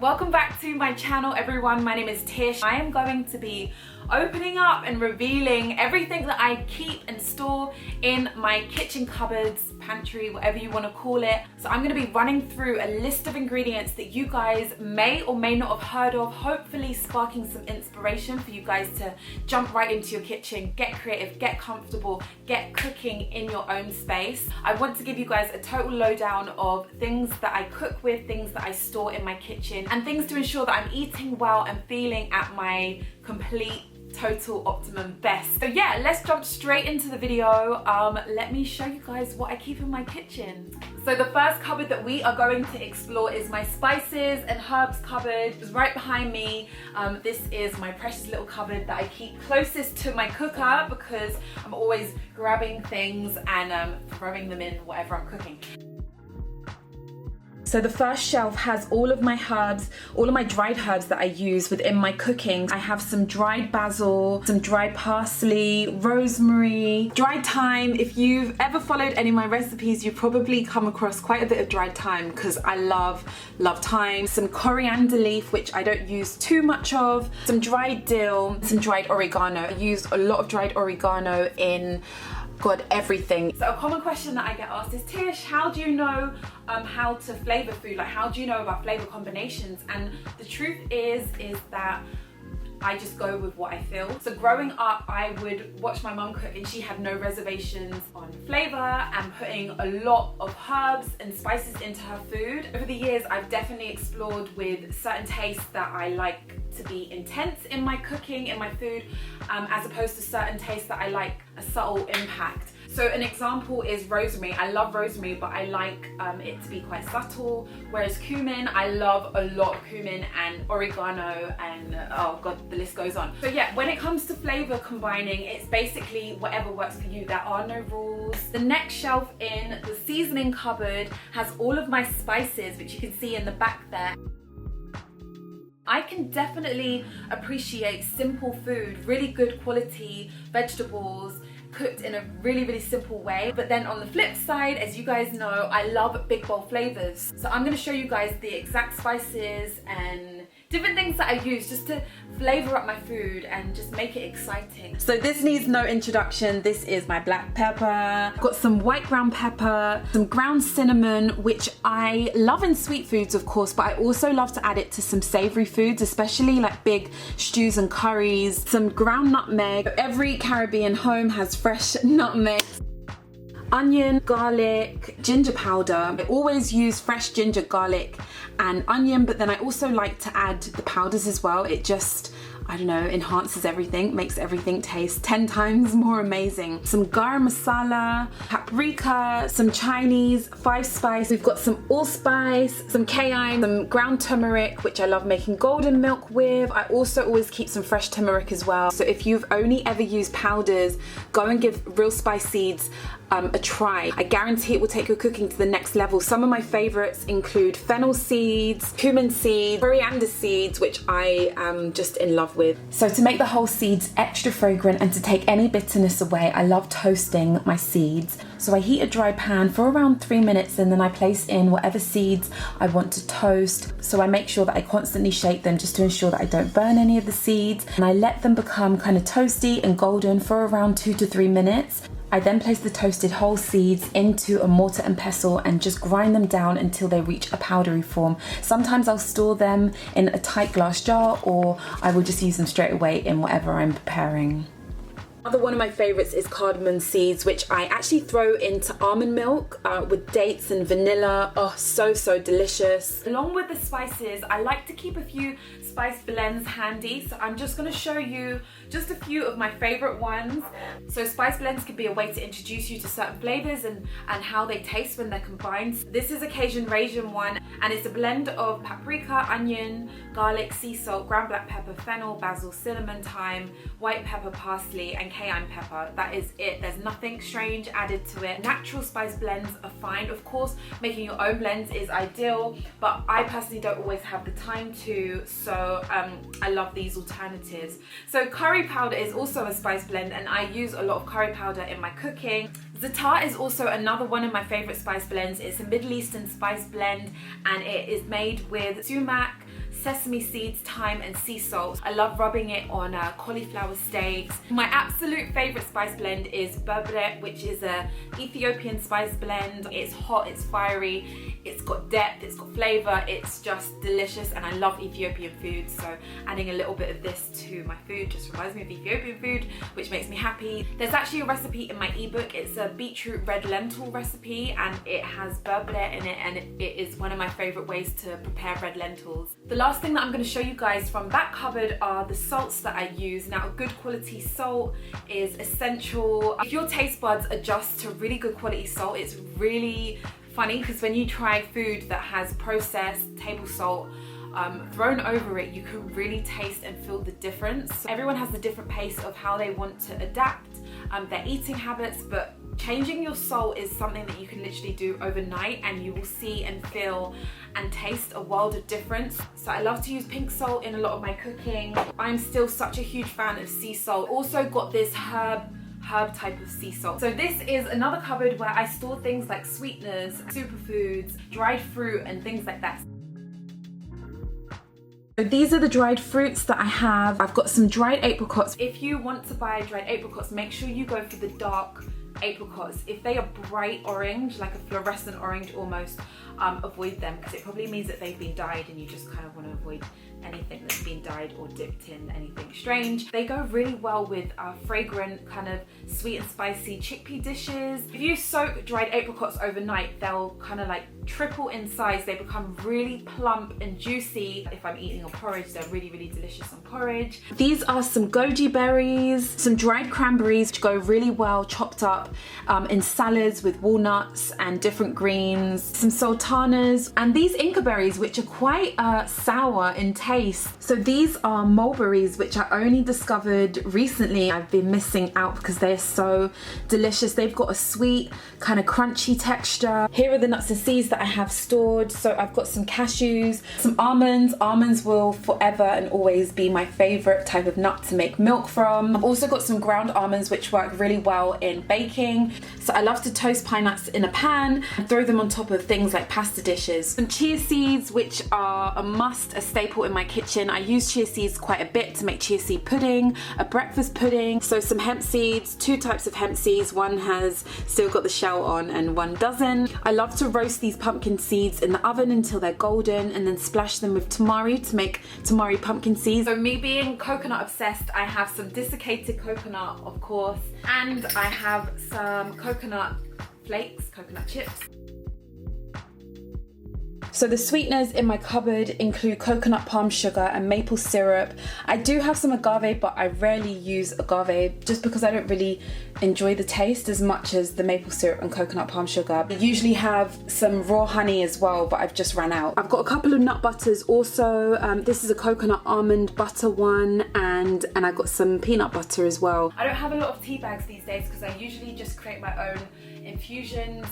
Welcome back to my channel, everyone. My name is Tish. I am going to be opening up and revealing everything that I keep and store in my kitchen cupboards, pantry, whatever you want to call it. So I'm going to be running through a list of ingredients that you guys may or may not have heard of, hopefully sparking some inspiration for you guys to jump right into your kitchen, get creative, get comfortable, get cooking in your own space. I want to give you guys a total lowdown of things that I cook with, things that I store in my kitchen, and things to ensure that I'm eating well and feeling at my complete total optimum best. So yeah, let's jump straight into the video. Let me show you guys what I keep in my kitchen. So the first cupboard that we are going to explore is my spices and herbs cupboard. It's right behind me. This is my precious little cupboard that I keep closest to my cooker because I'm always grabbing things and throwing them in whatever I'm cooking. So the first shelf has all of my herbs, all of my dried herbs that I use within my cooking. I have some dried basil, some dried parsley, rosemary, dried thyme. If you've ever followed any of my recipes, you've probably come across quite a bit of dried thyme because I love thyme. Some coriander leaf, which I don't use too much of, some dried dill, some dried oregano. I use a lot of dried oregano in everything. So a common question that I get asked is, Tish, how do you know how to flavor food? Like, how do you know about flavor combinations? And the truth is that I just go with what I feel. So growing up, I would watch my mum cook and she had no reservations on flavor and putting a lot of herbs and spices into her food. Over the years, I've definitely explored with certain tastes that I like to be intense in my cooking, in my food, as opposed to certain tastes that I like a subtle impact. So an example is rosemary. I love rosemary, but I like it to be quite subtle. Whereas cumin, I love a lot of cumin, and oregano, and oh god, the list goes on. So yeah, when it comes to flavor combining, it's basically whatever works for you. There are no rules. The next shelf in the seasoning cupboard has all of my spices, which you can see in the back there. I can definitely appreciate simple food, really good quality vegetables, cooked in a really simple way. But then on the flip side, as you guys know, I love big bold flavors. So I'm going to show you guys the exact spices and different things that I use just to flavor up my food and just make it exciting. So this needs no introduction. This is my black pepper. I've got some white ground pepper, some ground cinnamon, which I love in sweet foods, of course, but I also love to add it to some savory foods, especially like big stews and curries. Some ground nutmeg. Every Caribbean home has fresh nutmeg. Onion, garlic, ginger powder. I always use fresh ginger, garlic and onion, but then I also like to add the powders as well. It just, I don't know, enhances everything, makes everything taste 10 times more amazing. Some garam masala, paprika, some Chinese 5-spice. We've got some allspice, some cayenne, some ground turmeric, which I love making golden milk with. I also always keep some fresh turmeric as well. So if you've only ever used powders, go and give real spice seeds a try. I guarantee it will take your cooking to the next level. Some of my favorites include fennel seeds, cumin seeds, coriander seeds, which I am just in love with. So to make the whole seeds extra fragrant and to take any bitterness away, I love toasting my seeds. So I heat a dry pan for around 3 minutes and then I place in whatever seeds I want to toast. So I make sure that I constantly shake them just to ensure that I don't burn any of the seeds. And I let them become kind of toasty and golden for around 2 to 3 minutes. I then place the toasted whole seeds into a mortar and pestle and just grind them down until they reach a powdery form. Sometimes I'll store them in a tight glass jar, or I will just use them straight away in whatever I'm preparing. Another one of my favorites is cardamom seeds, which I actually throw into almond milk with dates and vanilla. Oh, so delicious. Along with the spices, I like to keep a few spice blends handy, so I'm just going to show you just a few of my favorite ones. So spice blends can be a way to introduce you to certain flavors and how they taste when they're combined. This is a Cajun Raisin one, and it's a blend of paprika, onion, garlic, sea salt, ground black pepper, fennel, basil, cinnamon, thyme, white pepper, parsley, and cayenne pepper. That is it. There's nothing strange added to it. Natural spice blends are fine. Of course, making your own blends is ideal, but I personally don't always have the time to, so I love these alternatives. So curry powder is also a spice blend, and I use a lot of curry powder in my cooking. Za'atar is also another one of my favorite spice blends. It's a Middle Eastern spice blend, and it is made with sumac, sesame seeds, thyme and sea salt. I love rubbing it on cauliflower steaks. My absolute favorite spice blend is berbere, which is a Ethiopian spice blend. It's hot, it's fiery, it's got depth, it's got flavor, it's just delicious, and I love Ethiopian food, so adding a little bit of this to my food just reminds me of Ethiopian food, which makes me happy. There's actually a recipe in my ebook. It's a beetroot red lentil recipe, and it has berbere in it, and it is one of my favorite ways to prepare red lentils. The last thing that I'm going to show you guys from that cupboard are the salts that I use. Now, a good quality salt is essential. If your taste buds adjust to really good quality salt, it's really funny because when you try food that has processed table salt thrown over it, you can really taste and feel the difference. So everyone has a different pace of how they want to adapt their eating habits, but changing your salt is something that you can literally do overnight, and you will see and feel and taste a world of difference. So I love to use pink salt in a lot of my cooking. I'm still such a huge fan of sea salt. Also got this herb type of sea salt. So this is another cupboard where I store things like sweeteners, superfoods, dried fruit and things like that. So these are the dried fruits that I have. I've got some dried apricots. If you want to buy dried apricots, make sure you go for the dark apricots. If they are bright orange, like a fluorescent orange almost, avoid them, because it probably means that they've been dyed, and you just kind of want to avoid anything that's been dyed or dipped in anything strange. They go really well with fragrant kind of sweet and spicy chickpea dishes. If you soak dried apricots overnight, they'll kind of like triple in size. They become really plump and juicy. If I'm eating a porridge, they're really, really delicious on porridge. These are some goji berries, some dried cranberries, which go really well chopped up in salads with walnuts and different greens, some sultanas, and these Inca berries, which are quite sour in taste. So these are mulberries, which I only discovered recently. I've been missing out because they're so delicious. They've got a sweet kind of crunchy texture. Here are the nuts and seeds that I have stored. So I've got some cashews, some almonds. Almonds will forever and always be my favorite type of nut to make milk from. I've also got some ground almonds, which work really well in baking. So I love to toast pine nuts in a pan and throw them on top of things like pasta dishes. Some chia seeds, which are a must, a staple in my kitchen. I use chia seeds quite a bit to make chia seed pudding, a breakfast pudding. So some hemp seeds, two types of hemp seeds. One has still got the shell on and one doesn't. I love to roast these pumpkin seeds in the oven until they're golden, and then splash them with tamari to make tamari pumpkin seeds. So me being coconut obsessed, I have some desiccated coconut, of course, and I have some coconut flakes, coconut chips. So the sweeteners in my cupboard include coconut palm sugar and maple syrup. I do have some agave, but I rarely use agave just because I don't really enjoy the taste as much as the maple syrup and coconut palm sugar. I usually have some raw honey as well, but I've just run out. I've got a couple of nut butters also. This is a coconut almond butter one, and I've got some peanut butter as well. I don't have a lot of tea bags these days because I usually just create my own infusions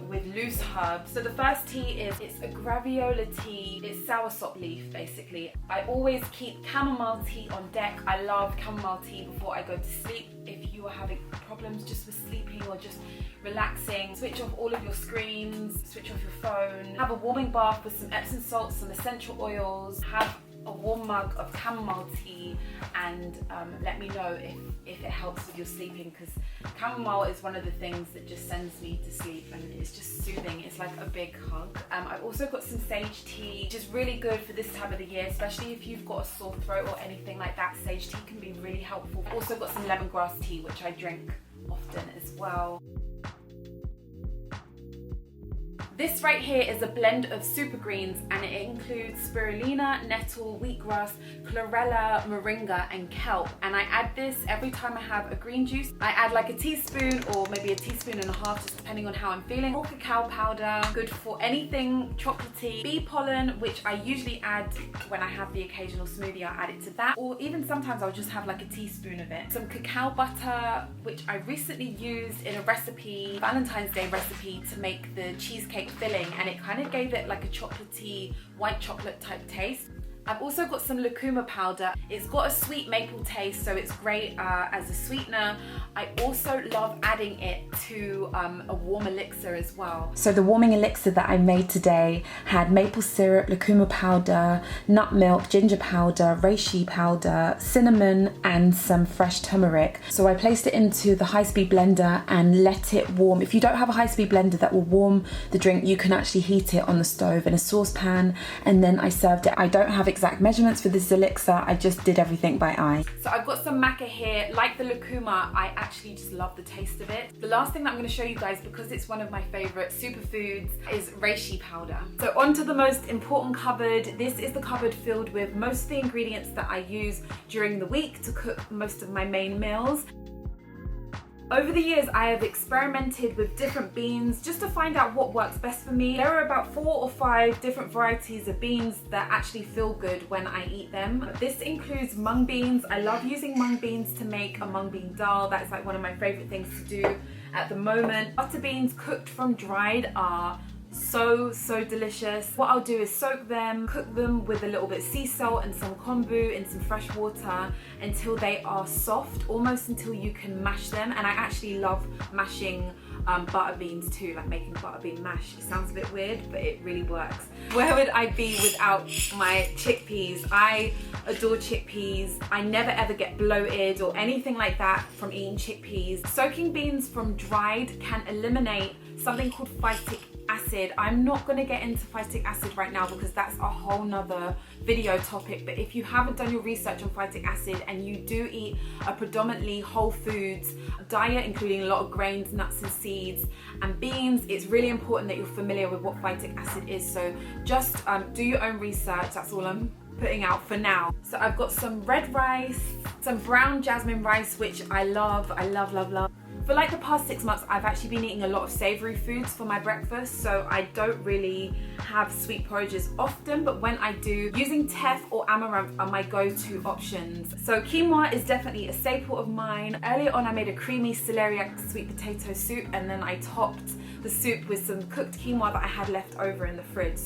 with loose herbs. So the first tea it's a graviola tea. It's soursop leaf basically. I always keep chamomile tea on deck. I love chamomile tea before I go to sleep. If you are having problems just with sleeping or just relaxing, switch off all of your screens, switch off your phone, have a warming bath with some Epsom salts, some essential oils, have a warm mug of chamomile tea, and let me know if it helps with your sleeping, because chamomile is one of the things that just sends me to sleep, and it's just soothing. It's like a big hug. I've also got some sage tea, which is really good for this time of the year, especially if you've got a sore throat or anything like that. Sage tea can be really helpful. I've also got some lemongrass tea, which I drink often as well. This right here is a blend of super greens, and it includes spirulina, nettle, wheatgrass, chlorella, moringa and kelp, and I add this every time I have a green juice. I add like a teaspoon or maybe a teaspoon and a half, just depending on how I'm feeling. Or cacao powder, good for anything chocolatey. Bee pollen, which I usually add when I have the occasional smoothie, I add it to that, or even sometimes I'll just have like a teaspoon of it. Some cacao butter, which I recently used in a recipe, Valentine's Day recipe, to make the cheesecake filling, and it kind of gave it like a chocolatey white chocolate type taste. I've also got some lucuma powder. It's got a sweet maple taste, so it's great as a sweetener. I also love adding it to a warm elixir as well. So the warming elixir that I made today had maple syrup, lucuma powder, nut milk, ginger powder, reishi powder, cinnamon, and some fresh turmeric. So I placed it into the high-speed blender and let it warm. If you don't have a high-speed blender that will warm the drink, you can actually heat it on the stove in a saucepan, and then I served it. I don't have exact measurements for this elixir, I just did everything by eye. So I've got some maca here. Like the lucuma, I actually just love the taste of it. The last thing that I'm going to show you guys, because it's one of my favorite superfoods, is reishi powder. So on to the most important cupboard. This is the cupboard filled with most of the ingredients that I use during the week to cook most of my main meals. Over the years, I have experimented with different beans just to find out what works best for me. There are about 4 or 5 different varieties of beans that actually feel good when I eat them. This includes mung beans. I love using mung beans to make a mung bean dal. That is like one of my favorite things to do at the moment. Butter beans cooked from dried are so delicious. What I'll do is soak them, cook them with a little bit of sea salt and some kombu in some fresh water until they are soft, almost until you can mash them. And I actually love mashing butter beans too, like making butter bean mash. It sounds a bit weird, but it really works. Where would I be without my chickpeas? I adore chickpeas. I never ever get bloated or anything like that from eating chickpeas. Soaking beans from dried can eliminate something called phytic acid. I'm not going to get into phytic acid right now because that's a whole nother video topic, but if you haven't done your research on phytic acid and you do eat a predominantly whole foods diet, including a lot of grains, nuts and seeds and beans, it's really important that you're familiar with what phytic acid is. So just do your own research. That's all I'm putting out for now. So I've got some red rice, some brown jasmine rice, which I love. For like the past 6 months, I've actually been eating a lot of savory foods for my breakfast, so I don't really have sweet porridges often, but when I do, using teff or amaranth are my go-to options. So quinoa is definitely a staple of mine. Earlier on, I made a creamy celeriac sweet potato soup, and then I topped the soup with some cooked quinoa that I had left over in the fridge.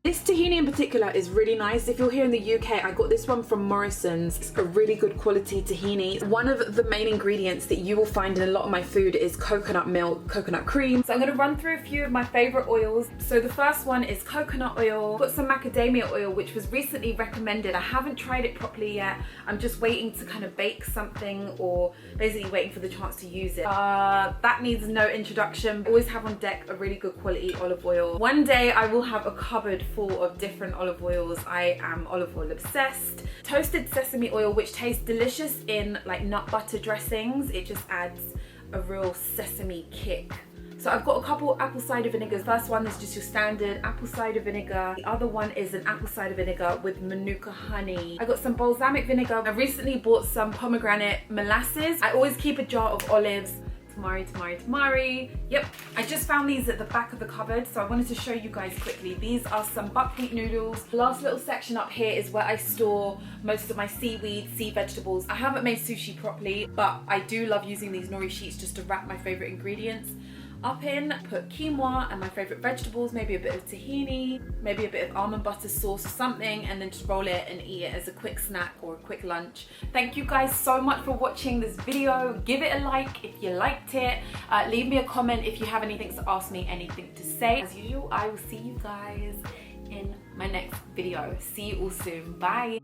This tahini in particular is really nice. If you're here in the UK, I got this one from Morrison's. It's a really good quality tahini. One of the main ingredients that you will find in a lot of my food is coconut milk, coconut cream. So I'm gonna run through a few of my favorite oils. So the first one is coconut oil. I've got some macadamia oil, which was recently recommended. I haven't tried it properly yet. I'm just waiting to kind of bake something, or basically waiting for the chance to use it. That needs no introduction. Always have on deck a really good quality olive oil. One day I will have a cupboard full of different olive oils. I am olive oil obsessed. Toasted sesame oil, which tastes delicious in like nut butter dressings. It just adds a real sesame kick. So I've got a couple apple cider vinegars. First one is just your standard apple cider vinegar. The other one is an apple cider vinegar with manuka honey. I got some balsamic vinegar. I recently bought some pomegranate molasses. I always keep a jar of olives. Tamari. Yep, I just found these at the back of the cupboard, so I wanted to show you guys quickly. These are some buckwheat noodles. The last little section up here is where I store most of my seaweed, sea vegetables. I haven't made sushi properly, but I do love using these nori sheets just to wrap my favorite ingredients up in. Put quinoa and my favorite vegetables, maybe a bit of tahini, maybe a bit of almond butter sauce or something, and then just roll it and eat it as a quick snack or a quick lunch. Thank you guys so much for watching this video. Give it a like if you liked it. Leave me a comment if you have anything to ask me, anything to say. As usual, I will see you guys in my next video. See you all soon. Bye.